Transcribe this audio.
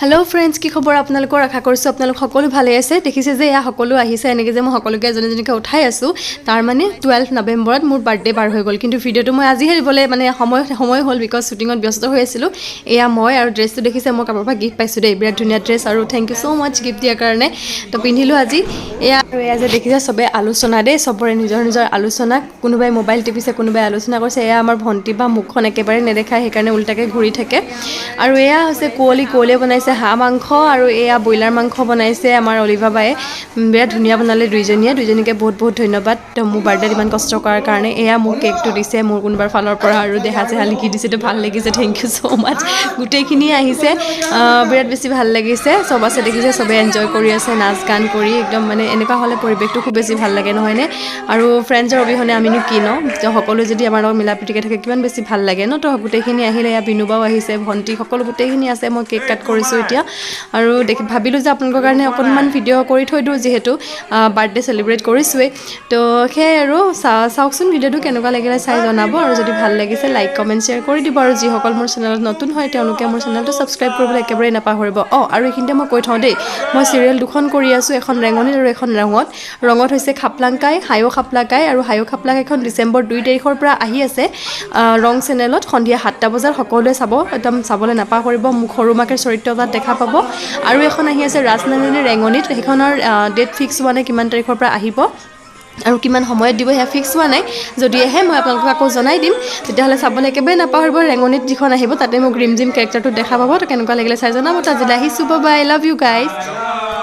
hello friends की खबर आपनालोকৰ आशा কৰিছো আপোনালোক সকলো ভালে আছে দেখিছে যে ইয়া সকলো আহিছে এনেকৈ যে মই সকলোকে এজনীজনীকে উঠাই আছো তাৰ মানে 12 নৱেম্বৰত মোৰ বাৰ্থডে পাৰ হৈ গল কিন্তু ভিডিওটো মই আজি হেৰিবলে মানে সময় হ'ল বিকজ শুটিংত ব্যস্ত হৈ আছিলো এয়া মই আৰু ড্ৰেছটো দেখিছে মই কাৰোবাৰ পৰা গিফট পাইছো দেই বিৰাট ধুনীয়া ড্ৰেছ আৰু থ্যাংক ইউ সো মাচ গিফট দিয়াৰ কাৰণে তো পিন্ধিলো আজি এয়া আৰু এয়া যে দেখিছে সবে আলোচনা দেই সবৰে নিজৰ নিজৰ আলোচনা কোনোবাই মোবাইল টিপিছে কোনোবাই আলোচনা কৰিছে এয়া আমাৰ ভন্টি বা মুখখন একেবাৰে নেদেখায় সেইকাৰণে উল্টাকে ঘূৰি থাকে আৰু এয়া হৈছে কোৱলি বনাইছে হাঁহ মাংস আৰু এয়া ব্ৰইলাৰ মাংস বনাইছে আমাৰ অলিভা বাই বিৰাট ধুনীয়া বনালে দুইজনীকে বহুত ধন্যবাদ মোৰ বাৰ্থডে ইমান কষ্ট কৰাৰ কাৰণে এয়া মোক কেকটো দিছে মোৰ কোনোবাৰ ফালৰ পৰা আৰু দেহা চেহা লিখি দিছে তো ভাল লাগিছে থ্যাংক ইউ সো মাচ গোটেইখিনি আহিছে বিৰাট বেছি ভাল লাগিছে সব আছে দেখিছে সবে এনজয় কৰি আছে নাচ গান কৰি একদম মানে এনেকুৱা হলে পৰিৱেশটো খুব বেছি ভাল লাগে নহয়নে আৰু ফ্ৰেণ্ডছৰ অবিহনে আমিনো কি ন তো সকলো যদি আমাৰ লগত মিলা প্ৰীতিকে থাকে কিমান বেছি ভাল লাগে ন তো গোটেইখিনি আহিলে এয়া বিনুবাও আহিছে ভন্টি সকলো গোটেইখিনি আছে মই কেক কাট কৰিছো এতিয়া আৰু দেখি ভাবিলো যে আপোনালোকৰ কাৰণে অকনমান ভিডিও কৰি থৈ দিও যেহেতু বাৰ্থডে সেলিব্ৰেট কৰিছোৱে তো সেই আৰু চাওকচোন ভিডিওটো কেনেকুৱা লাগিলে চাই জনাব আৰু যদি ভাল লাগিছে লাইক কমেন্ট শেয়াৰ কৰি দিব আৰু যি সকল মোৰ চেনেলত নতুন হয় তেওঁলোকে মোৰ চেনেলটো সাবস্ক্ৰাইব কৰিবলৈ একেবাৰে নাপাহৰিব আৰু এইখিনিতে মই কৈ থওঁ দেই মই সিৰিয়েল দুখন কৰি আছো এখন ৰেঙনিত আৰু এখন ৰঙত হৈছে খাপলাংকাই হায়ো খাপলাকাই আৰু হায়ো খাপলাকাইখন ডিসেম্বৰ 2 তাৰিখৰ পৰা আহি আছে ৰং চেনেলত সন্ধিয়া 7টা বজাত সকলোৱে চাব একদম চাবলৈ নাপাহৰিব মোক সৰু মাকে চৰিত্ৰ তাত দেখা পাব আৰু এখন আহি আছে ৰাজনন্দিনী ৰেঙনিত সেইখনৰ ডেট ফিক্স হোৱা নাই কিমান তাৰিখৰ পৰা আহিব আৰু কিমান সময়ত দিব হে ফিক্স হোৱা নাই যদি আহে মই আপোনালোকক আকৌ জনাই দিম তেতিয়াহলে চাবলৈ একেবাৰে নাপাহৰিব ৰেঙনিত যিখন আহিব তাতে মোক ৰিমজিম কেৰেক্টাৰটো দেখা পাব তো কেনেকুৱা লাগিলে চাই জনাব তো আজিলৈ আহিছো bye bye I love you guys